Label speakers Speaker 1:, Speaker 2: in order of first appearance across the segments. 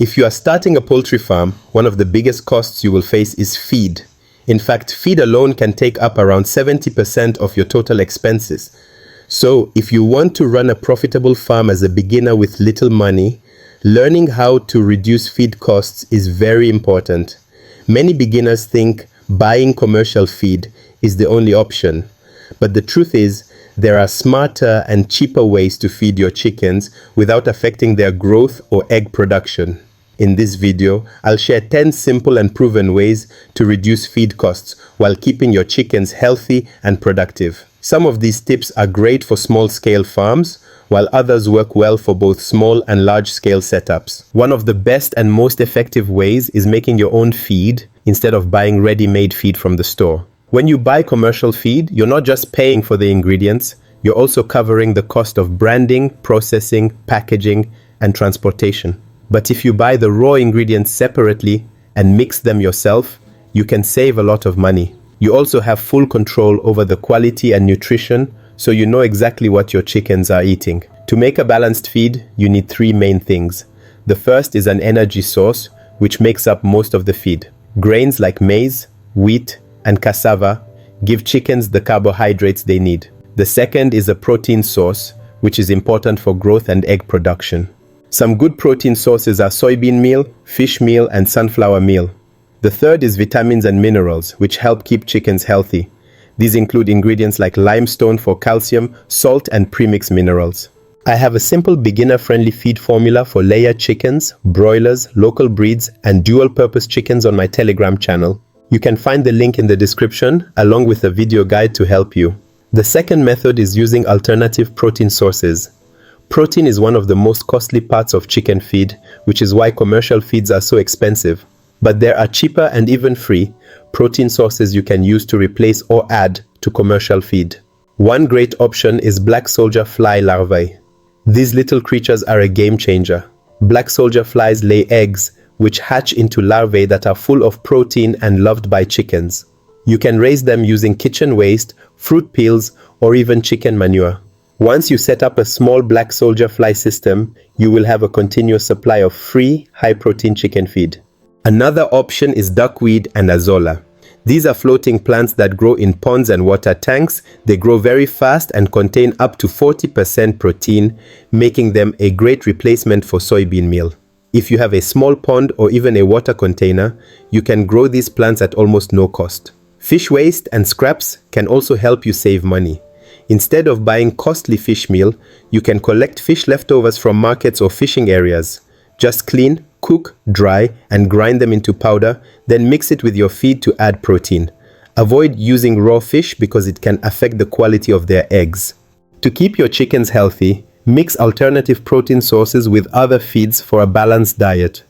Speaker 1: If you are starting a poultry farm, one of the biggest costs you will face is feed. In fact, feed alone can take up around 70% of your total expenses. So, if you want to run a profitable farm as a beginner with little money, learning how to reduce feed costs is very important. Many beginners think buying commercial feed is the only option. But the truth is, there are smarter and cheaper ways to feed your chickens without affecting their growth or egg production. In this video, I'll share 10 simple and proven ways to reduce feed costs while keeping your chickens healthy and productive. Some of these tips are great for small-scale farms, while others work well for both small and large-scale setups. One of the best and most effective ways is making your own feed instead of buying ready-made feed from the store. When you buy commercial feed, you're not just paying for the ingredients, you're also covering the cost of branding, processing, packaging, and transportation. But if you buy the raw ingredients separately and mix them yourself, you can save a lot of money. You also have full control over the quality and nutrition, so you know exactly what your chickens are eating. To make a balanced feed, you need 3 main things. The first is an energy source, which makes up most of the feed. Grains like maize, wheat, and cassava give chickens the carbohydrates they need. The second is a protein source, which is important for growth and egg production. Some good protein sources are soybean meal, fish meal, and sunflower meal. The third is vitamins and minerals, which help keep chickens healthy. These include ingredients like limestone for calcium, salt, and premix minerals. I have a simple beginner-friendly feed formula for layer chickens, broilers, local breeds, and dual-purpose chickens on my Telegram channel. You can find the link in the description, along with a video guide to help you. The second method is using alternative protein sources. Protein is one of the most costly parts of chicken feed, which is why commercial feeds are so expensive. But there are cheaper and even free protein sources you can use to replace or add to commercial feed. One great option is black soldier fly larvae. These little creatures are a game changer. Black soldier flies lay eggs, which hatch into larvae that are full of protein and loved by chickens. You can raise them using kitchen waste, fruit peels, or even chicken manure. Once you set up a small black soldier fly system, you will have a continuous supply of free, high-protein chicken feed. Another option is duckweed and azolla. These are floating plants that grow in ponds and water tanks. They grow very fast and contain up to 40% protein, making them a great replacement for soybean meal. If you have a small pond or even a water container, you can grow these plants at almost no cost. Fish waste and scraps can also help you save money. Instead of buying costly fish meal, you can collect fish leftovers from markets or fishing areas. Just clean, cook, dry, and grind them into powder, then mix it with your feed to add protein. Avoid using raw fish because it can affect the quality of their eggs. To keep your chickens healthy, mix alternative protein sources with other feeds for a balanced diet.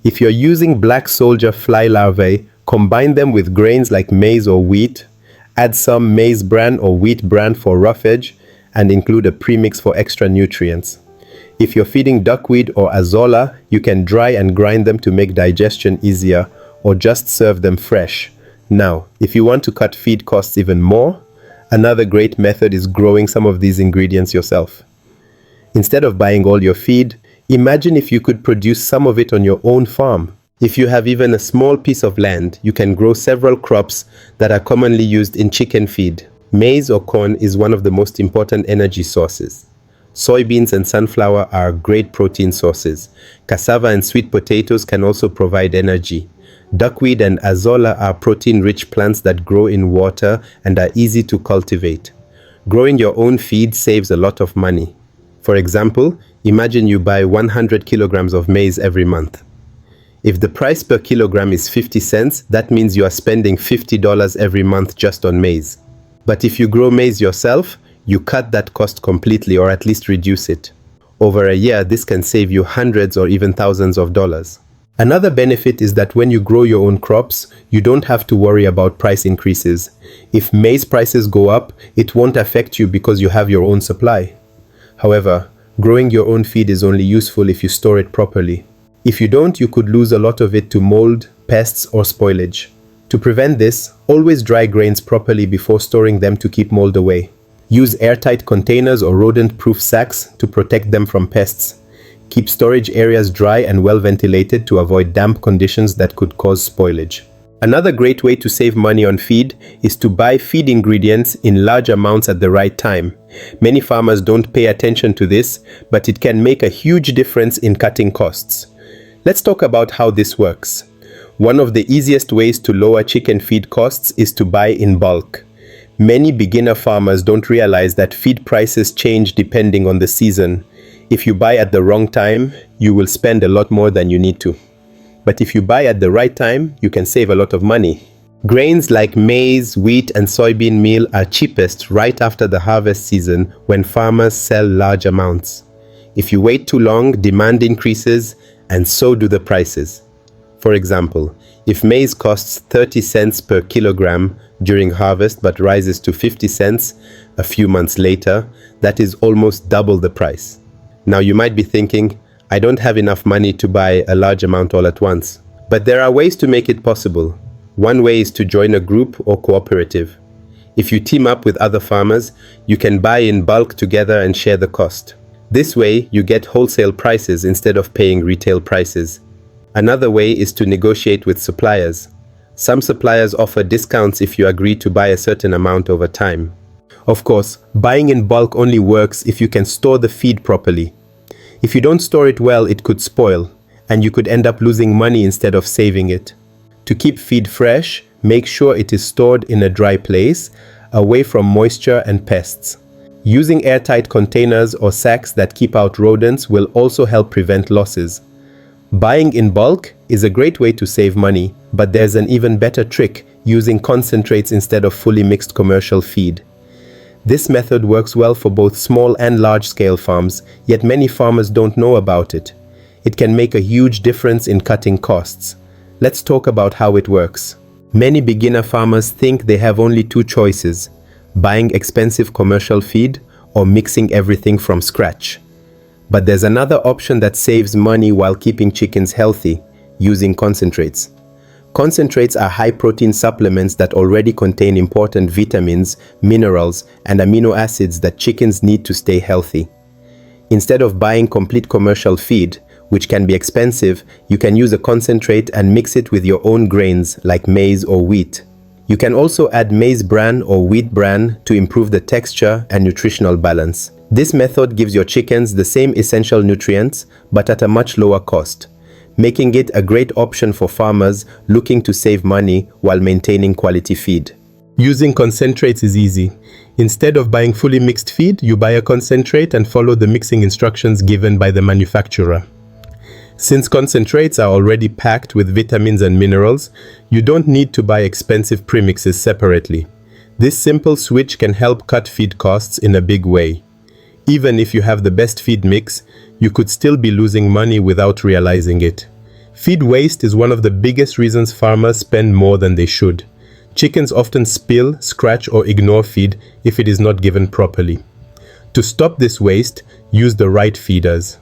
Speaker 1: If you're using black soldier fly larvae, combine them with grains like maize or wheat. Add some maize bran or wheat bran for roughage, and include a premix for extra nutrients. If you're feeding duckweed or azolla, you can dry and grind them to make digestion easier, or just serve them fresh. Now, if you want to cut feed costs even more, another great method is growing some of these ingredients yourself. Instead of buying all your feed, imagine if you could produce some of it on your own farm. If you have even a small piece of land, you can grow several crops that are commonly used in chicken feed. Maize or corn is one of the most important energy sources. Soybeans and sunflower are great protein sources. Cassava and sweet potatoes can also provide energy. Duckweed and azolla are protein-rich plants that grow in water and are easy to cultivate. Growing your own feed saves a lot of money. For example, imagine you buy 100 kilograms of maize every month. If the price per kilogram is 50 cents, that means you are spending $50 every month just on maize. But if you grow maize yourself, you cut that cost completely, or at least reduce it. Over a year, this can save you hundreds or even thousands of dollars. Another benefit is that when you grow your own crops, you don't have to worry about price increases. If maize prices go up, it won't affect you because you have your own supply. However, growing your own feed is only useful if you store it properly. If you don't, you could lose a lot of it to mold, pests, or spoilage. To prevent this, always dry grains properly before storing them to keep mold away. Use airtight containers or rodent-proof sacks to protect them from pests. Keep storage areas dry and well ventilated to avoid damp conditions that could cause spoilage. Another great way to save money on feed is to buy feed ingredients in large amounts at the right time. Many farmers don't pay attention to this, but it can make a huge difference in cutting costs. Let's talk about how this works. One of the easiest ways to lower chicken feed costs is to buy in bulk. Many beginner farmers don't realize that feed prices change depending on the season. If you buy at the wrong time, you will spend a lot more than you need to. But if you buy at the right time, you can save a lot of money. Grains like maize, wheat, and soybean meal are cheapest right after the harvest season when farmers sell large amounts. If you wait too long, demand increases, and so do the prices. For example, if maize costs 30 cents per kilogram during harvest but rises to 50 cents a few months later, that is almost double the price. Now you might be thinking, I don't have enough money to buy a large amount all at once. But there are ways to make it possible. One way is to join a group or cooperative. If you team up with other farmers, you can buy in bulk together and share the cost. This way, you get wholesale prices instead of paying retail prices. Another way is to negotiate with suppliers. Some suppliers offer discounts if you agree to buy a certain amount over time. Of course, buying in bulk only works if you can store the feed properly. If you don't store it well, it could spoil, and you could end up losing money instead of saving it. To keep feed fresh, make sure it is stored in a dry place, away from moisture and pests. Using airtight containers or sacks that keep out rodents will also help prevent losses. Buying in bulk is a great way to save money, but there's an even better trick, using concentrates instead of fully mixed commercial feed. This method works well for both small and large-scale farms, yet many farmers don't know about it. It can make a huge difference in cutting costs. Let's talk about how it works. Many beginner farmers think they have only two choices: buying expensive commercial feed or mixing everything from scratch. But there's another option that saves money while keeping chickens healthy: using concentrates. Concentrates are high-protein supplements that already contain important vitamins, minerals, and amino acids that chickens need to stay healthy. Instead of buying complete commercial feed, which can be expensive, you can use a concentrate and mix it with your own grains like maize or wheat. You can also add maize bran or wheat bran to improve the texture and nutritional balance. This method gives your chickens the same essential nutrients, but at a much lower cost, making it a great option for farmers looking to save money while maintaining quality feed. Using concentrates is easy. Instead of buying fully mixed feed, you buy a concentrate and follow the mixing instructions given by the manufacturer. Since concentrates are already packed with vitamins and minerals, you don't need to buy expensive premixes separately. This simple switch can help cut feed costs in a big way. Even if you have the best feed mix, you could still be losing money without realizing it. Feed waste is one of the biggest reasons farmers spend more than they should. Chickens often spill, scratch, or ignore feed if it is not given properly. To stop this waste, use the right feeders.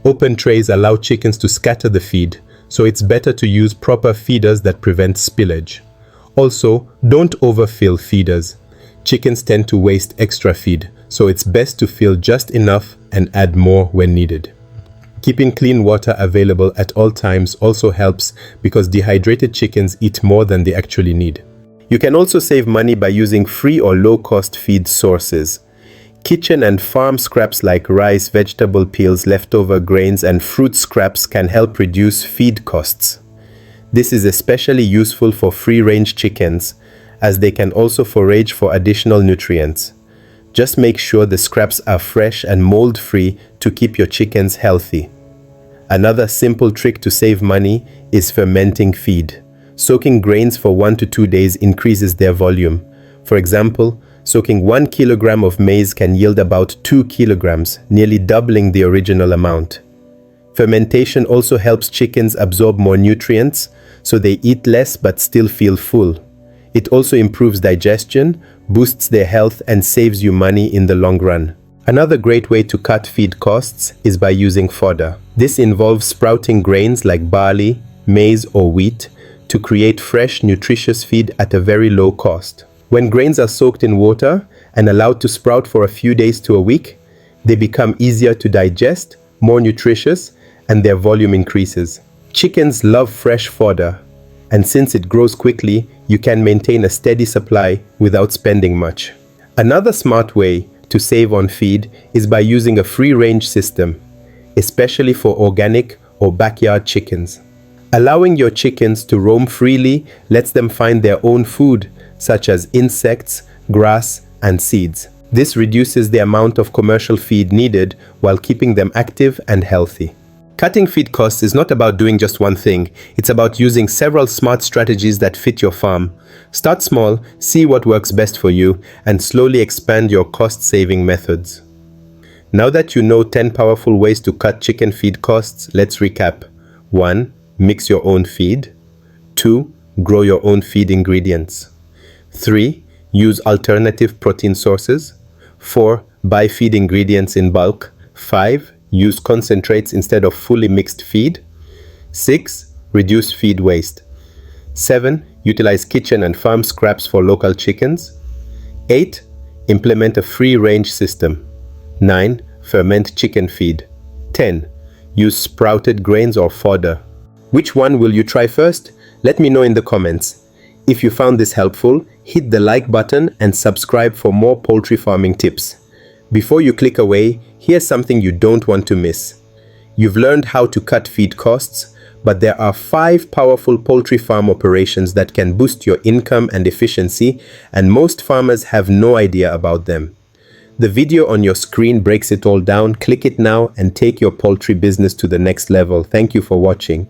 Speaker 1: Open trays allow chickens to scatter the feed, so it's better to use proper feeders that prevent spillage. Also, don't overfill feeders. Chickens tend to waste extra feed, so it's best to fill just enough and add more when needed. Keeping clean water available at all times also helps because dehydrated chickens eat more than they actually need. You can also save money by using free or low-cost feed sources. Kitchen and farm scraps like rice, vegetable peels, leftover grains, and fruit scraps can help reduce feed costs. This is especially useful for free-range chickens, as they can also forage for additional nutrients. Just make sure the scraps are fresh and mold-free to keep your chickens healthy. Another simple trick to save money is fermenting feed. Soaking grains for 1 to 2 days increases their volume. For example, soaking 1 kilogram of maize can yield about 2 kilograms, nearly doubling the original amount. Fermentation also helps chickens absorb more nutrients, so they eat less but still feel full. It also improves digestion, boosts their health, and saves you money in the long run. Another great way to cut feed costs is by using fodder. This involves sprouting grains like barley, maize, or wheat to create fresh, nutritious feed at a very low cost. When grains are soaked in water and allowed to sprout for a few days to a week, they become easier to digest, more nutritious, and their volume increases. Chickens love fresh fodder, and since it grows quickly, you can maintain a steady supply without spending much. Another smart way to save on feed is by using a free-range system, especially for organic or backyard chickens. Allowing your chickens to roam freely lets them find their own food, such as insects, grass, and seeds. This reduces the amount of commercial feed needed while keeping them active and healthy. Cutting feed costs is not about doing just one thing, it's about using several smart strategies that fit your farm. Start small, see what works best for you, and slowly expand your cost-saving methods. Now that you know 10 powerful ways to cut chicken feed costs, let's recap. 1. Mix your own feed. 2. Grow your own feed ingredients. 3. Use alternative protein sources. 4. Buy feed ingredients in bulk. 5. Use concentrates instead of fully mixed feed. 6. Reduce feed waste. 7. Utilize kitchen and farm scraps for local chickens. 8. Implement a free-range system. 9. Ferment chicken feed. 10. Use sprouted grains or fodder. Which one will you try first? Let me know in the comments. If you found this helpful, hit the like button and subscribe for more poultry farming tips. Before you click away, here's something you don't want to miss. You've learned how to cut feed costs, but there are 5 powerful poultry farm operations that can boost your income and efficiency, and most farmers have no idea about them. The video on your screen breaks it all down. Click it now and take your poultry business to the next level. Thank you for watching.